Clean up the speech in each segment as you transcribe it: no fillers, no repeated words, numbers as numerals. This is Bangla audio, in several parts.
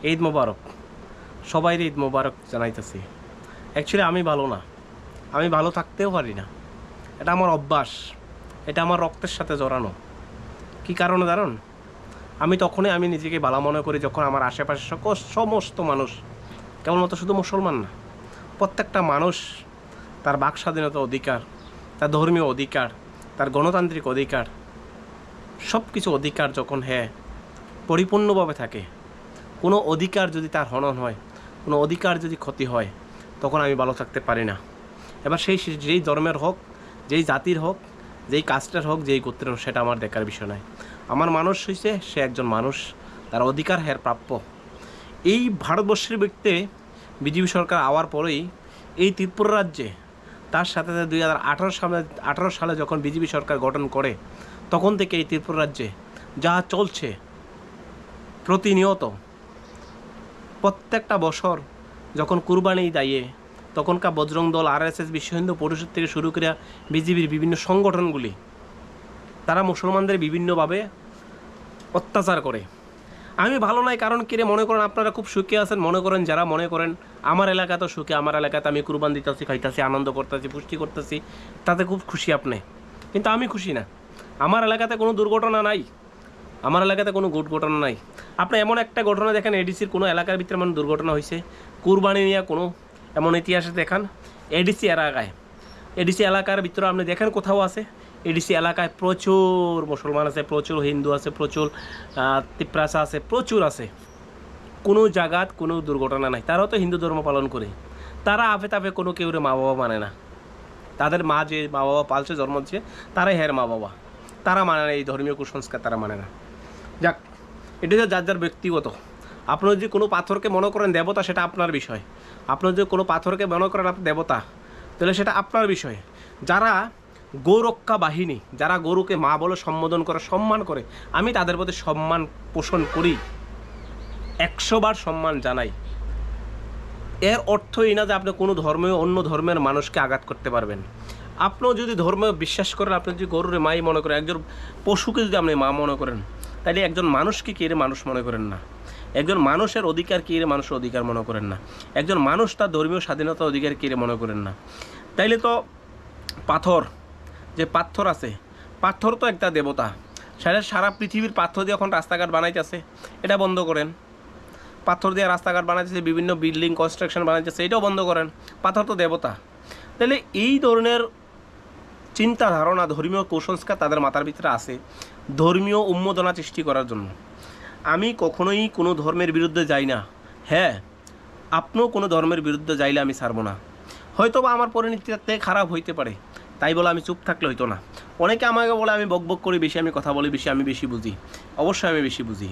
ঈদ মোবারক। সবাইর ঈদ মোবারক জানাইতেছি। অ্যাকচুয়ালি আমি ভালো না, আমি ভালো থাকতেও পারি না। এটা আমার অভ্যাস, এটা আমার রক্তের সাথে জড়ানো। কি কারণে জানুন? আমি নিজেকে ভালো মনে করি যখন আমার আশেপাশে সমস্ত মানুষ, কেবলমাত্র শুধু মুসলমান না, প্রত্যেকটা মানুষ তার বাক স্বাধীনতা অধিকার, তার ধর্মীয় অধিকার, তার গণতান্ত্রিক অধিকার, সব কিছু অধিকার যখন পরিপূর্ণভাবে থাকে, কোনো অধিকার যদি তার হনন হয়, কোনো অধিকার যদি ক্ষতি হয়, তখন আমি ভালো থাকতে পারি না। এবার যেই ধর্মের হোক, যেই জাতির হোক, যেই কাস্টের হোক, যেই গোত্রের হোক, সেটা আমার দেখার বিষয় নয়। আমার মানুষ হয়েছে, সে একজন মানুষ, তার অধিকার প্রাপ্য। এই ভারতবর্ষের ব্যক্তি বিজেপি সরকার আওয়ার পরেই এই ত্রিপুরা রাজ্যে, তার সাথে 2018 সালে যখন বিজেপি সরকার গঠন করে, তখন থেকে এই ত্রিপুরা রাজ্যে যা চলছে প্রতিনিয়ত, প্রত্যেকটা বছর যখন কুরবানি দাঁড়িয়ে, তখনকার বজরং দল, RSS, বিশ্ব হিন্দু পরিষদ থেকে শুরু করে বিজেপির বিভিন্ন সংগঠনগুলি, তারা মুসলমানদের বিভিন্নভাবে অত্যাচার করে। আমি ভালো নাই, কারণ কিরে মনে করেন আপনারা খুব সুখে আছেন, মনে করেন যারা মনে করেন আমার এলাকা তো সুখে, আমার এলাকাতে আমি কুরবান দিতেছি, খাইতেছি, আনন্দ করতেছি, পুষ্টি করতেছি, তাতে খুব খুশি আপনি। কিন্তু আমি খুশি না। আমার এলাকাতে কোনো দুর্ঘটনা নাই, আমার এলাকাতে কোনো ঘটনা নাই। আপনি এমন একটা ঘটনা দেখেন, এডিসির কোনো এলাকার ভিতরে এমন দুর্ঘটনা হয়েছে কুরবানি নিয়ে কোনো এমন ইতিহাসে দেখান এডিসি এলাকার ভিতরে আপনি দেখেন কোথাও আছে? এডিসি এলাকায় প্রচুর মুসলমান আছে, প্রচুর হিন্দু আছে, প্রচুর তিপ্রাসা আছে, প্রচুর আছে। কোনো জায়গাত কোনো দুর্ঘটনা নাই। তারাও তো হিন্দু ধর্ম পালন করে, তারা আফে তাফে কোনো কেউ মা বাবা মানে না। তাদের যে মা বাবা পালছে, জন্ম দিচ্ছে, তারাই মা বাবা, তারা মানে না এই ধর্মীয় কুসংস্কার, তারা মানে না। যাক, এটা হচ্ছে যার যার ব্যক্তিগত। আপনার যদি কোনো পাথরকে মনে করেন দেবতা, সেটা আপনার বিষয়। আপনার যদি কোনো পাথরকে মনে করেন আপনি দেবতা, তাহলে সেটা আপনার বিষয়। যারা গৌরক্ষা বাহিনী, যারা গরুকে মা বলে সম্বোধন করে, সম্মান করে, আমি তাদের প্রতি সম্মান পোষণ করি, 100 বার সম্মান জানাই। এর অর্থ এই না যে আপনি কোনো অন্য ধর্মের মানুষকে আঘাত করতে পারবেন। আপনিও যদি ধর্মে বিশ্বাস করেন, আপনি যদি গরুরে মাই মনে করেন, একজন পশুকে যদি আপনি মা মনে করেন, তাহলে একজন মানুষকে কি মানুষ মনে করেন না। একজন মানুষের অধিকার কি মানুষের অধিকার মনে করেন না। একজন মানুষ তার ধর্মীয় স্বাধীনতার অধিকার কি মনে করেন না। তাইলে তো পাথর আছে, পাথর তো একটা দেবতা। সারা পৃথিবীর পাথর দিয়ে এখন রাস্তাঘাট বানাইতেছে, এটা বন্ধ করেন। পাথর দিয়ে রাস্তাঘাট বানাইতেছে, বিভিন্ন বিল্ডিং কনস্ট্রাকশন বানাইতেছে, এটাও বন্ধ করেন। পাথর তো দেবতা। তাহলে এই ধরনের চিন্তা ধারণা, ধর্মীয় কুসংস্কার তাদের মাথার ভিতরে আছে, ধর্মীয় উন্মাদনা সৃষ্টি করার জন্য। আমি কখনোই কোনো ধর্মের বিরুদ্ধে যাই না। হ্যাঁ, আপনিও কোনো ধর্মের বিরুদ্ধে যাইলে আমি ছাড়বো না। হয়তো বা আমার পরিণতিতে খারাপ হইতে পারে, তাই বলে আমি চুপ থাকলে হইতো না। অনেকে আমাকে বলে আমি বকবক করি বেশি, আমি কথা বলি বেশি, আমি বেশি বুঝি। অবশ্যই আমি বেশি বুঝি।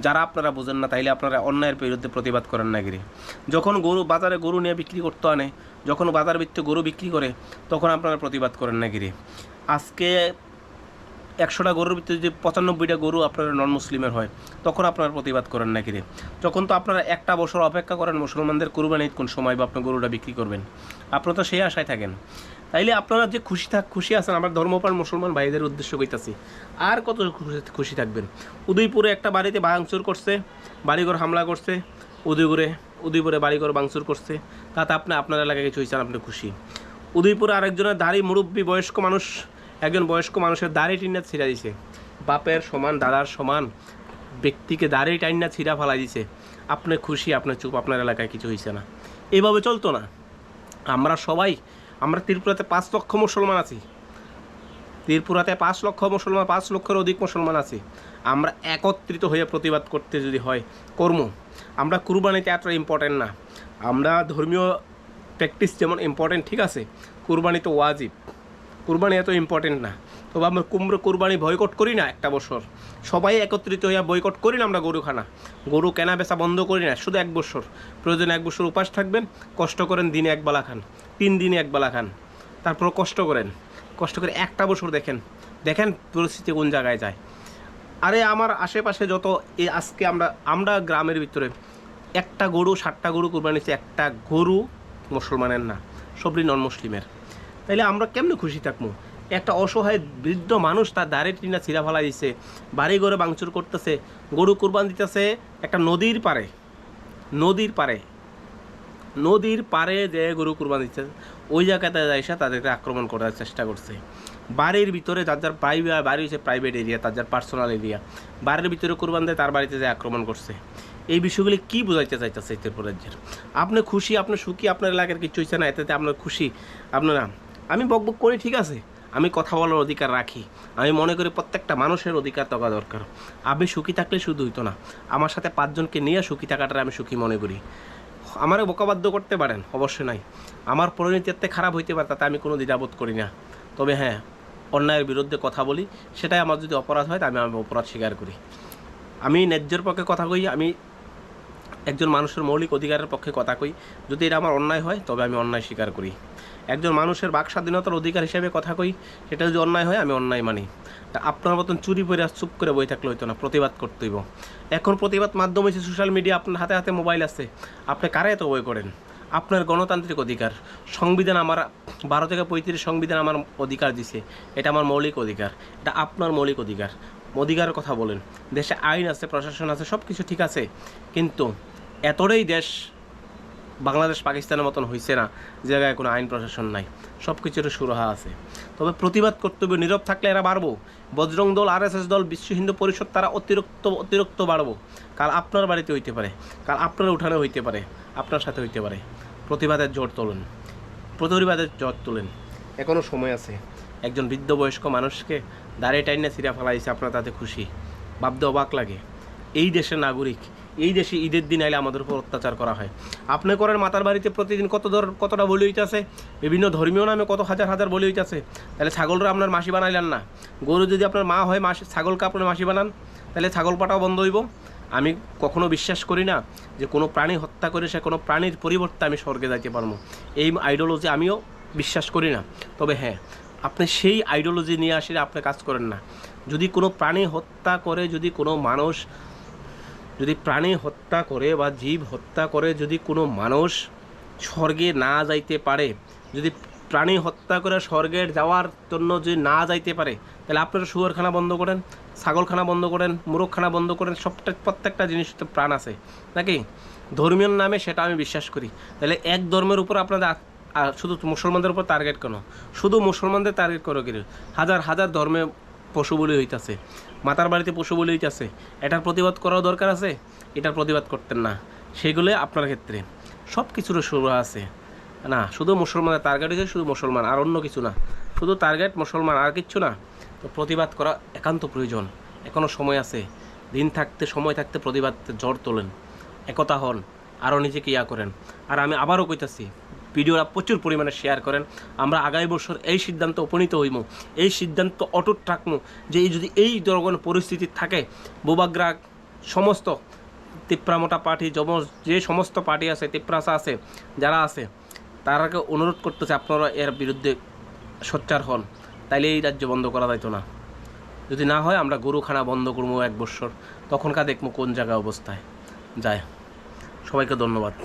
যারা আপনারা বোঝেন না, তাইলে আপনারা অন্যায়ের বিরুদ্ধে প্রতিবাদ করেন না গিরে। যখন বাজারে গরু নিয়ে বিক্রি করতে আনে, যখন বাজার ভিত্তিক গরু বিক্রি করে, তখন আপনারা প্রতিবাদ করেন না গিরে। আজকে 100টা গরুর ভিতরে যদি 95টা গরু আপনার নন মুসলিমের হয়, তখন আপনারা প্রতিবাদ করেন না কিরে। তখন তো আপনারা একটা বছর অপেক্ষা করেন মুসলমানদের কুরবানি ঈদ কোন সময় বা আপনি গরুটা বিক্রি করবেন। আপনারা তো সেই আশায় থাকেন। তাইলে আপনারা যে খুশি আছেন, আমার ধর্মপ্রাণ মুসলমান ভাইদের উদ্দেশ্য কইতাছি, আর কত খুশি থাকবেন? উদয়পুরে একটা বাড়িতে ভাঙচুর করছে, বাড়িঘর হামলা করছে, উদয়পুরে বাড়িঘর ভাঙচুর করছে, তাতে আপনার এলাকায় কিছু হয়েছেন, আপনি খুশি। উদয়পুরে আরেকজনের দাড়ি, মুরব্বী একজন বয়স্ক মানুষের দাড়ি টিন্না ছিঁড়া দিছে, বাপের সমান দাদার সমান ব্যক্তিকে দাড়ি টাইন্না ছিঁড়া ফেলাই দিছে। আপনি খুশি, আপনার চুপ, আপনার এলাকায় কিছু হয়েছে না। এইভাবে চলতো না। আমরা ত্রিপুরাতে 5 লক্ষ মুসলমান আছি, ত্রিপুরাতে 5 লক্ষ মুসলমান, 5 লক্ষের অধিক মুসলমান আছি। আমরা একত্রিত হয়ে প্রতিবাদ করতে যদি হয়, কর্ম। আমরা কুরবানিতে এতটা ইম্পর্টেন্ট না। আমরা ধর্মীয় প্র্যাকটিস যেমন ইম্পর্টেন্ট, ঠিক আছে, কুরবানি তো ওয়াজিব, কুরবানি এত ইম্পর্টেন্ট না। তবে আমরা কুরবানি বয়কট করি না একটা বছর, সবাই একত্রিত হইয়া বয়কট করি না। আমরা গরু কেনা বেচা বন্ধ করি না, শুধু 1 বছর। প্রয়োজনে 1 বছর উপাস থাকবেন, কষ্ট করেন, দিনে 1 বেলা খান, 3 দিনে 1 বেলা খান, তারপর কষ্ট করে একটা বছর দেখেন পরিস্থিতি কোন জায়গায় যায়। আরে আমার আশেপাশে যত আজকে আমরা গ্রামের ভিতরে একটা গরু 60টা গরু কুরবানিতে, একটা গরু মুসলমানের না, সবই নন মুসলিমের। তাইলে আমরা কেমনে খুশি থাকবো? একটা অসহায় বৃদ্ধ মানুষ তার দাঁড়ে টিনা ছিঁড়া ফেলা দিচ্ছে, বাড়ি ঘরে ভাঙচুর করতেছে, গরু কুরবান দিতেছে একটা নদীর পারে, নদীর পারে যে গরু কুরবানি দিচ্ছে ওই জায়গাতে এসে তাদেরকে আক্রমণ করার চেষ্টা করছে। বাড়ির ভিতরে যার বাড়ি হচ্ছে প্রাইভেট এরিয়া, যার পার্সোনাল এরিয়া, বাড়ির ভিতরে কুরবান দেয় তার বাড়িতে যে আক্রমণ করছে। এই বিষয়গুলি কী বোঝাইতে চাইতেছে ত্রিপুরা রাজ্যের? আপনি খুশি, আপনি সুখী, আপনার এলাকার কিছু হচ্ছে না, এতে আপনার খুশি, আপনারা আমি বকবক করি ঠিক আছে, আমি কথা বলার অধিকার রাখি। আমি মনে করি প্রত্যেকটা মানুষের অধিকার থাকা দরকার। আমি সুখী থাকলে শুধু হইতো না, আমার সাথে 5 জনকে নিয়ে সুখী থাকাটা আমি সুখী মনে করি। আমারও বোকাবাধ্য করতে পারেন, অবশ্যই নাই। আমার পরিণতি এতে খারাপ হইতে পারে, তাতে আমি কোনো দ্বিধাবোধ করি না। তবে হ্যাঁ, অন্যায়ের বিরুদ্ধে কথা বলি, সেটাই আমার যদি অপরাধ হয় আমি অপরাধ স্বীকার করি। আমি ন্যায্যের পক্ষে কথা কই, আমি একজন মানুষের মৌলিক অধিকারের পক্ষে কথা কই। যদি এটা আমার অন্যায় হয় তবে আমি অন্যায় স্বীকার করি। একজন মানুষের বাক স্বাধীনতার অধিকার হিসেবে কথা কই, সেটা যদি অন্যায় হয় আমি অন্যায় মানি। আপনার মতন চুরি করে চুপ করে বই থাকলে হইতো না, প্রতিবাদ করতে হইব। এখন প্রতিবাদ মাধ্যম হচ্ছে সোশ্যাল মিডিয়া, আপনার হাতে হাতে মোবাইল আছে, আপনি কারে এত বই করেন? আপনার গণতান্ত্রিক অধিকার, সংবিধান আমার 12 থেকে 35 সংবিধান আমার অধিকার দিছে, এটা আমার মৌলিক অধিকার, এটা আপনার মৌলিক অধিকার। অধিকারের কথা বলেন, দেশে আইন আছে, প্রশাসন আছে, সব কিছু ঠিক আছে, কিন্তু এতটাই দেশ বাংলাদেশ পাকিস্তানের মতন হয়েছে না, জায়গায় কোনো আইন প্রশাসন নাই, সব কিছুর সুরাহা আছে। তবে প্রতিবাদ কর্তব্য, নীরব থাকলে এরা বাড়বো। বজরং দল, RSS দল, বিশ্ব হিন্দু পরিষদ, তারা অতিরিক্ত বাড়বো। কাল আপনার বাড়িতে হইতে পারে, কাল আপনার উঠানে হইতে পারে, আপনার সাথে হইতে পারে। প্রতিবাদের জোর তোলেন, এখনও সময় আছে। একজন বৃদ্ধ বয়স্ক মানুষকে দাঁড়িয়ে টাইনে ছিঁড়া ফেলাইছে, আপনার তাতে খুশি? ভাবতে অবাক লাগে। এই দেশের নাগরিক, এই দেশে ঈদের দিন আইলে আমাদের উপর অত্যাচার করা হয়। আপনি করেন মাতার বাড়িতে প্রতিদিন কতটা বলি হইতেছে, বিভিন্ন ধর্মীয় নামে কত হাজার বলি হইতেছে। তাহলে ছাগলরা আপনার মাসি বানাইলেন না? গরু যদি আপনার মা হয়, ছাগলকে আপনার মাসি বানান, তাহলে ছাগল পাটাও বন্ধ হইব। আমি কখনো বিশ্বাস করি না যে কোনো প্রাণী হত্যা করে সে কোনো প্রাণীর পরিবর্তে আমি স্বর্গে যাইতে পারবো, এই আইডিওলজি আমিও বিশ্বাস করি না। তবে হ্যাঁ, আপনি সেই আইডিওলজি নিয়ে আসলে আপনি কাজ করেন না। যদি কোনো প্রাণী হত্যা করে, যদি কোনো মানুষ প্রাণী হত্যা করে বা জীব হত্যা করে, যদি কোনো মানুষ স্বর্গে না যাইতে পারে, যদি প্রাণী হত্যা করে স্বর্গের যাওয়ার জন্য যদি না যাইতে পারে, তাহলে আপনারা শুয়োরখানা বন্ধ করেন, ছাগলখানা বন্ধ করেন, মোরগখানা বন্ধ করেন। প্রত্যেকটা জিনিস তো প্রাণ আছে নাকি? ধর্মীয় নামে সেটা আমি বিশ্বাস করি। তাহলে এক ধর্মের উপর আপনাদের শুধু মুসলমানদের উপর টার্গেট কেন? শুধু মুসলমানদের টার্গেট করো কি? হাজার ধর্মে পশু বলি হইতেছে, মাতার বাড়িতে পশু বলি হইতেছে, এটার প্রতিবাদ করাও দরকার আছে। এটার প্রতিবাদ করতেন না, সেগুলো আপনার ক্ষেত্রে সব কিছুরও শুরু আছে না। শুধু মুসলমানের টার্গেট হয়েছে, শুধু মুসলমান, আর অন্য কিছু না, শুধু টার্গেট মুসলমান, আর কিচ্ছু না। তো প্রতিবাদ করা একান্ত প্রয়োজন, এখনও সময় আছে। দিন থাকতে, সময় থাকতে প্রতিবাদে জ্বর তোলেন, একতা হন, আরও নিজেকে করেন। আর আমি আবারও কইতাছি, ভিডিওটা প্রচুর পরিমাণে শেয়ার করেন। আমরা আগামী বছর এই সিদ্ধান্ত উপনীত হইব, এই সিদ্ধান্ত অটুট রাখবো যে যদি এই ধরনের পরিস্থিতি থাকে, বোবাগ্রাগ সমস্ত তিপ্রামোটা পার্টি, যে সমস্ত পার্টি আছে, তিপ্রাসা আছে, যারা আছে, তারাকে অনুরোধ করতেছে আপনারা এর বিরুদ্ধে সোচ্চার হন, তাইলে এই রাজ্য বন্ধ করা যাইতো না। যদি না হয় আমরা গরুখানা বন্ধ করবো 1 বছর, তখনকার দেখবো কোন জায়গায় অবস্থায় যায়। সবাইকে ধন্যবাদ।